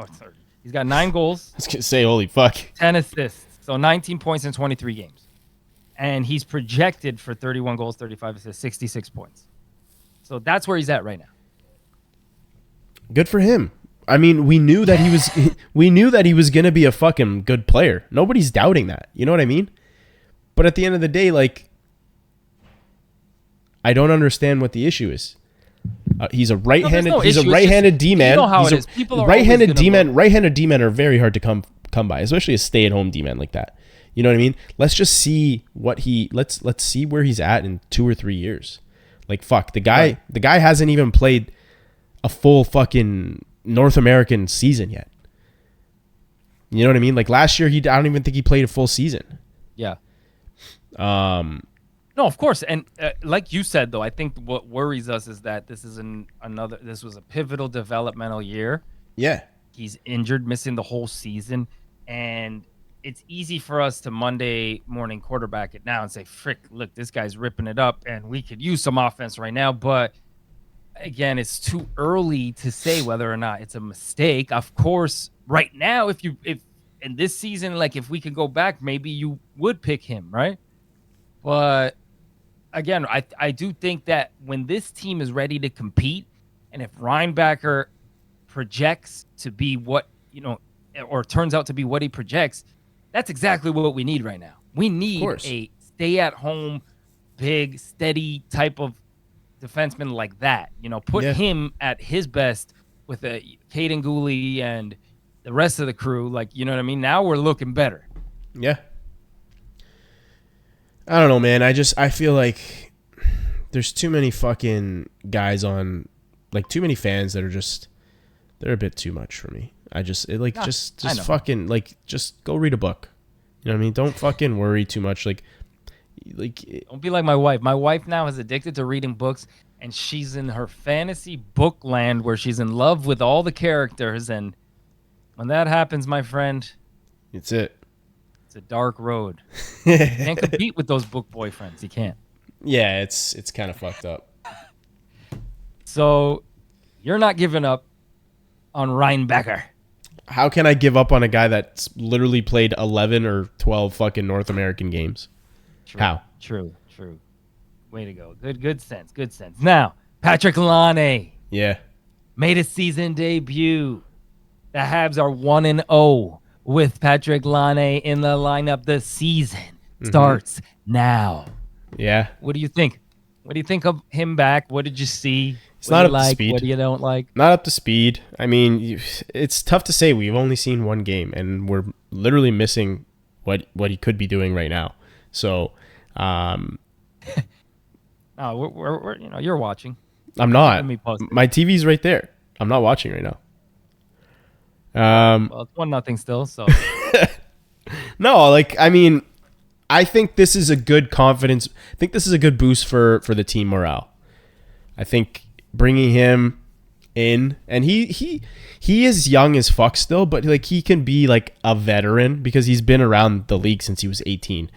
He's got 9 goals. I was gonna say, holy fuck. 10 assists. So 19 points in 23 games. And he's projected for 31 goals, 35 assists, 66 points. So that's where he's at right now. Good for him. I mean, we knew that he was going to be a fucking good player. Nobody's doubting that. You know what I mean? But at the end of the day, like, I don't understand what the issue is. He's a right-handed. He's a right-handed D-man. You know how it is. People are right-handed D-man. Right-handed D-men are very hard to come by, especially a stay-at-home D-man like that. You know what I mean? Let's just see let's see where he's at in 2 or 3 years. Like, fuck, the guy hasn't even played a full fucking North American season yet. You know what I mean? Like, last year, I don't even think he played a full season. Yeah. No, of course, and like you said, though, I think what worries us is that this is this was a pivotal developmental year. Yeah. He's injured, missing the whole season, and it's easy for us to Monday morning quarterback it now and say, frick, look, this guy's ripping it up, and we could use some offense right now, but again, it's too early to say whether or not it's a mistake. Of course, right now, if in this season, like, if we could go back, maybe you would pick him, right? But again, I do think that when this team is ready to compete, and if Reinbacher projects to be what, or turns out to be what he projects, that's exactly what we need right now. We need a stay-at-home, big, steady type of defenseman like that. Put him at his best with a Caden Gooley and the rest of the crew. Like, you know what I mean? Now we're looking better. Yeah. I don't know, man. I feel like there's too many fucking guys on, like, too many fans that are they're a bit too much for me. Just fucking, like, just go read a book. You know what I mean? Don't fucking worry too much. Like, don't be like my wife. My wife now is addicted to reading books, and she's in her fantasy book land where she's in love with all the characters. And when that happens, my friend, it's it. It's a dark road. You can't compete with those book boyfriends. You can't. Yeah, it's kind of fucked up. So you're not giving up on Reinbecker. How can I give up on a guy that's literally played 11 or 12 fucking North American games? True, How? True. Way to go. Good sense. Now, Patrik Laine Yeah. made a season debut. The Habs are 1-0 with Patrik Laine in the lineup. The season starts now. Yeah. What do you think? What do you think of him back? What did you see? It's What not do up you to like? speed. What do you don't like? Not up to speed. I mean, it's tough to say. We've only seen one game, and we're literally missing what he could be doing right now. So, Oh, we're you're watching. I'm not. Let me pause it. My TV's right there. I'm not watching right now. Well, it's 1-0 still. So No, like, I mean, I think this is a good confidence. I think this is a good boost for the team morale. I think bringing him in, and he is young as fuck still, but like he can be like a veteran because he's been around the league since he was 18.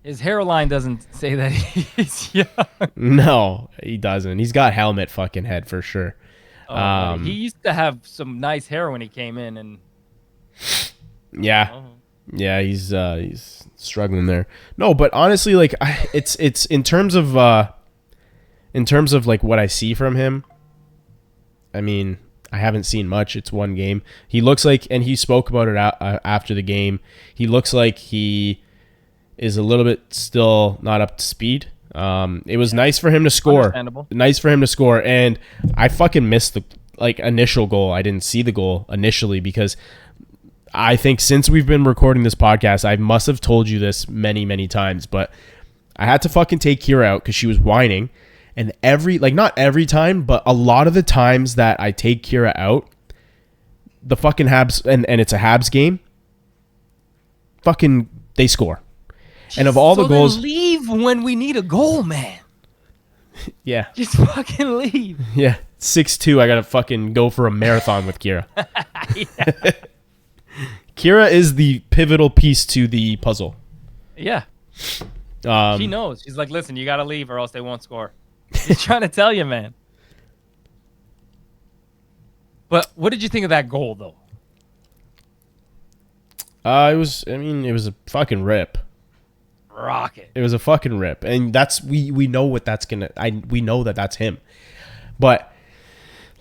his hairline doesn't say that he's young. No, he doesn't. He's got helmet fucking head for sure. He used to have some nice hair when he came in, and Yeah. Yeah, he's struggling there. No, but honestly, like it's in terms of like what I see from him. I mean, I haven't seen much. It's one game. He looks like, and he spoke about it after the game. He looks like he is a little bit still not up to speed. It was nice for him to score. Understandable. Nice for him to score, and I fucking missed the initial goal. I didn't see the goal initially because I think since we've been recording this podcast, I must have told you this many, many times, but I had to fucking take Kira out because she was whining. And not every time, but a lot of the times that I take Kira out, the fucking Habs, and it's a Habs game, fucking, they score. And of all the goals... then leave when we need a goal, man. Yeah. Just fucking leave. Yeah. 6'2", I gotta fucking go for a marathon with Kira. Kira is the pivotal piece to the puzzle. Yeah. She knows. She's like, listen, you got to leave or else they won't score. She's trying to tell you, man. But what did you think of that goal, though? It was a fucking rip. Rocket. It was a fucking rip. And that's, we know what that's gonna, we know that that's him. But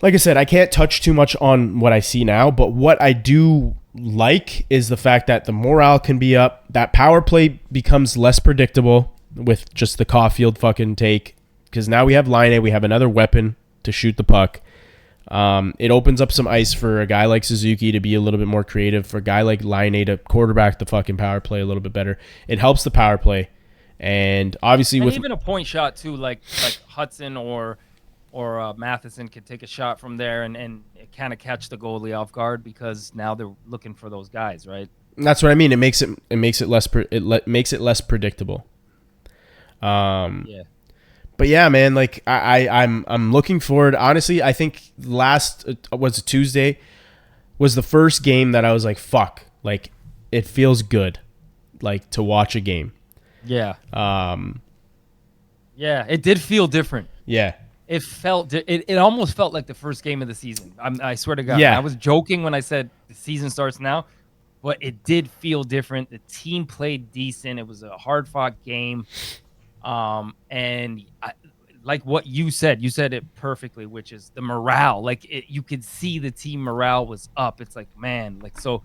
like I said, I can't touch too much on what I see now, but what I do like is the fact that the morale can be up. That power play becomes less predictable with just the Caulfield fucking take, because now we have Laine, we have another weapon to shoot the puck. It opens up some ice for a guy like Suzuki to be a little bit more creative, for a guy like Laine to quarterback the fucking power play a little bit better. It helps the power play, and obviously with even a point shot too, like Hudson or Matheson could take a shot from there and kind of catch the goalie off guard, because now they're looking for those guys, right? That's what I mean. It makes it less predictable. Yeah. But yeah, man, like I'm looking forward. Honestly, I think was Tuesday was the first game that I was like, fuck, like it feels good, like to watch a game. Yeah. Yeah, it did feel different. Yeah. It almost felt like the first game of the season. I swear to God. Yeah. I was joking when I said the season starts now, but it did feel different. The team played decent. It was a hard-fought game. Like what you said it perfectly, which is the morale. Like you could see the team morale was up. It's like, man, like, so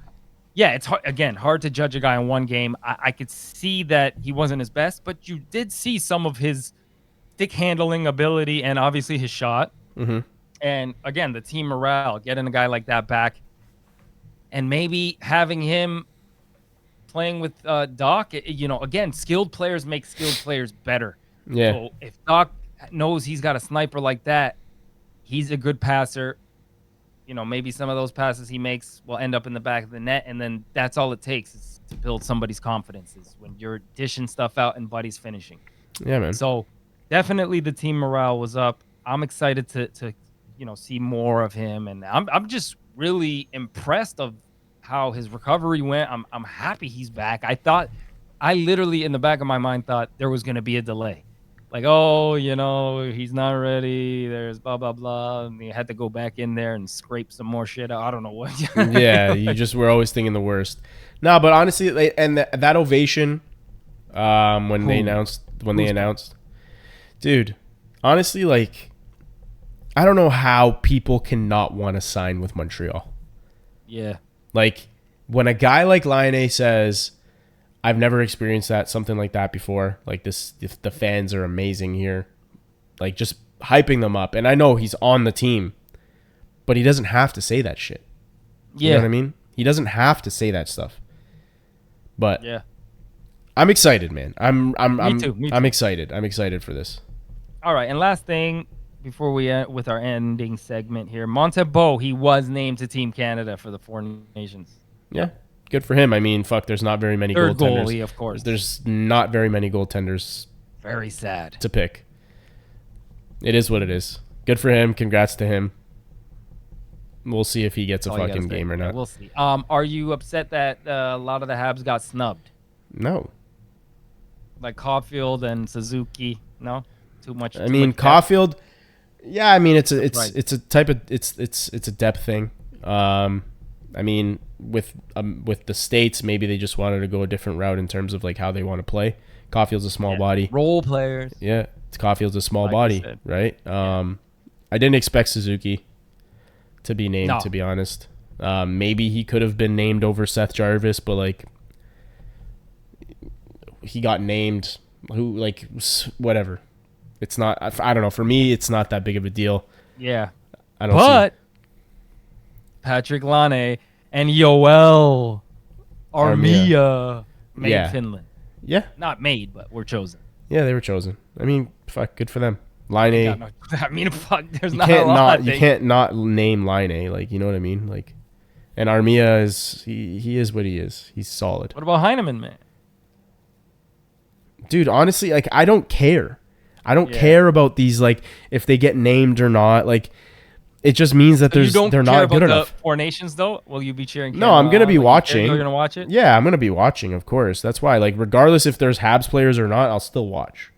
yeah, it's hard to judge a guy in one game. I could see that he wasn't his best, but you did see some of his stick handling ability and obviously his shot. Mm-hmm. And again, the team morale, getting a guy like that back, and maybe having him playing with Dach. Again, skilled players make skilled players better. Yeah. So if Dach knows he's got a sniper like that, he's a good passer. Maybe some of those passes he makes will end up in the back of the net, and then that's all it takes is to build somebody's confidence, is when you're dishing stuff out and Buddy's finishing. Yeah, man. So definitely the team morale was up. I'm excited to see more of him, and I'm just really impressed of how his recovery went. I'm happy he's back. I literally in the back of my mind thought there was gonna be a delay. Like, oh, he's not ready. There's blah blah blah, and he had to go back in there and scrape some more shit out. I don't know what. Yeah, you just were always thinking the worst. No, but honestly, that ovation, when they announced, dude, honestly, like, I don't know how people cannot want to sign with Montreal. Yeah. Like, when a guy like Laine says, I've never experienced something like that before. Like, the fans are amazing here. Like, just hyping them up. And I know he's on the team, but he doesn't have to say that shit. You know what I mean? He doesn't have to say that stuff. But yeah, I'm excited, man. Me too. I'm excited. I'm excited for this. All right, and last thing before we end with our ending segment here, Montembeault, he was named to Team Canada for the Four Nations. Yeah, good for him. I mean, fuck, there's not very many Third goaltenders. goalie, of course. There's not very many goaltenders Very sad. to pick. It is what it is. Good for him. Congrats to him. We'll see if he gets a fucking game or not. We'll see. Are you upset that a lot of the Habs got snubbed? No. Like Caulfield and Suzuki? No? Too much. I mean, Caulfield. Yeah, I mean it's a depth thing. I mean, with the States, maybe they just wanted to go a different route in terms of like how they want to play. Caulfield's a small body. Role players. Yeah, Caulfield's a small body, said. right? I didn't expect Suzuki to be named, to be honest. Maybe he could have been named over Seth Jarvis, but like he got named. Whatever. It's not. I don't know. For me, it's not that big of a deal. Yeah. I don't. But Patrik Laine and Yoel Armia made Finland. Yeah. Not made, but were chosen. Yeah, they were chosen. I mean, fuck, good for them. Laine. I mean, fuck. There's not a lot. You can't not name Laine. Like, you know what I mean? Like, and Armia is he is what he is. He's solid. What about Heineman, man? Dude, honestly, like, I don't care. I don't care about these, like, if they get named or not. Like, it just means that they're not good enough. The Four Nations, though? Will you be cheering? No, I'm gonna be watching. You're gonna watch it? Yeah, I'm gonna be watching, of course. That's why, like, regardless if there's Habs players or not, I'll still watch.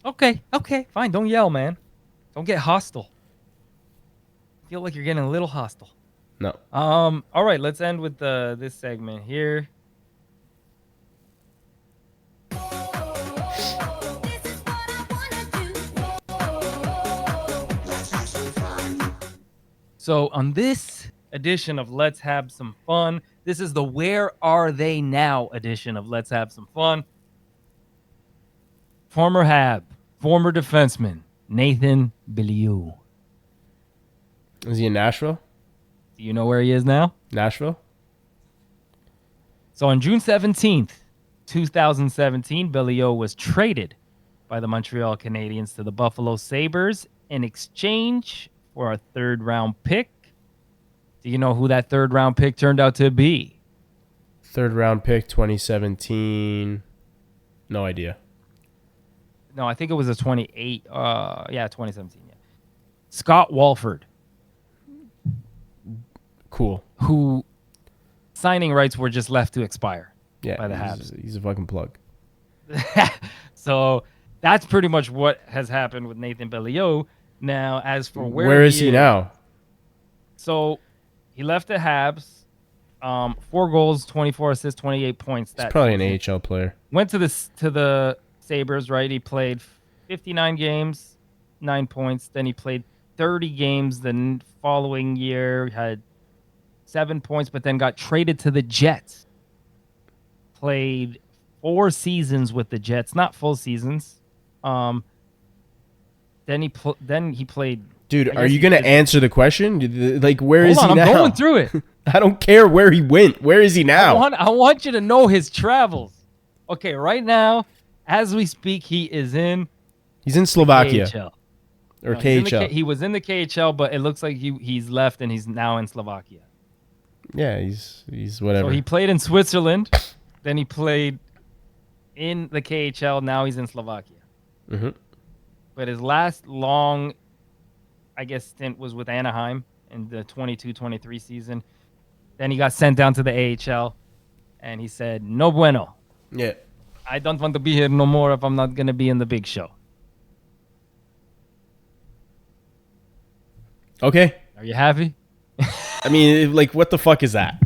Okay, fine. Don't yell, man. Don't get hostile. I feel like you're getting a little hostile. No. All right, let's end with this segment here. So on this edition of Let's Have Some Fun, this is the Where Are They Now edition of Let's Have Some Fun. Former Hab, former defenseman, Nathan Beaulieu. Is he in Nashville? Do you know where he is now? Nashville? So on June 17th, 2017, Beaulieu was traded by the Montreal Canadiens to the Buffalo Sabres in exchange for a third-round pick. Do you know who that third-round pick turned out to be? Third-round pick, 2017. No idea. No, I think it was a 2017. Yeah, Scott Walford. Cool. Who signing rights were just left to expire by the Habs. He's a fucking plug. So that's pretty much what has happened with Nathan Beaulieu. Now, as for where is he now? So he left the Habs. 4 goals, 24 assists, 28 points. He's probably an AHL player. Went to the Sabres, right? He played 59 games, 9 points. Then he played 30 games the following year, had 7 points, but then got traded to the Jets. Played 4 seasons with the Jets, not full seasons. Then he played. Dude, are you gonna answer the question? Like, where is he now? I'm going through it. I don't care where he went. Where is he now? I want you to know his travels. Okay, right now, as we speak, he is in. He's in Slovakia. KHL. Or KHL. He was in the KHL, but it looks like he's left and he's now in Slovakia. Yeah, he's whatever. So he played in Switzerland, then he played in the KHL. Now he's in Slovakia. Mm-hmm. But his last long, I guess, stint was with Anaheim in the 22-23 season. Then he got sent down to the AHL, and he said, "No bueno. Yeah. I don't want to be here no more if I'm not gonna be in the big show." Okay. Are you happy? I mean, like, what the fuck is that?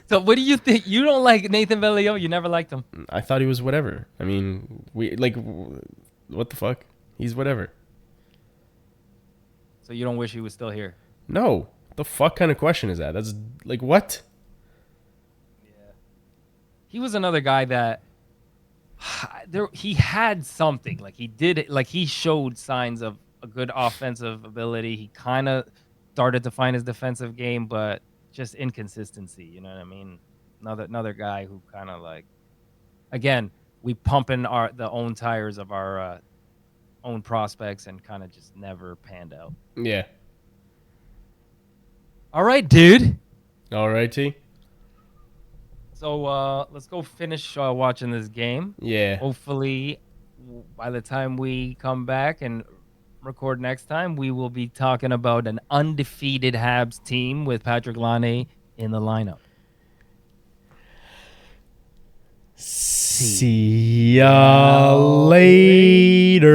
So what do you think? You don't like Nathan Beaulieu? You never liked him. I thought he was whatever. I mean, what the fuck? He's whatever. So you don't wish he was still here? No. What the fuck kind of question is that? That's like, what? He was another guy that he had something. Like he did it. Like he showed signs of a good offensive ability. He kind of started to find his defensive game, but just inconsistency. You know what I mean? Another guy who kind of like, again, we pumping the own tires of our own prospects and kind of just never panned out. Yeah. All right, dude. All righty. So let's go finish watching this game. Yeah. Hopefully, by the time we come back and record next time, we will be talking about an undefeated Habs team with Patrik Laine in the lineup. See ya later.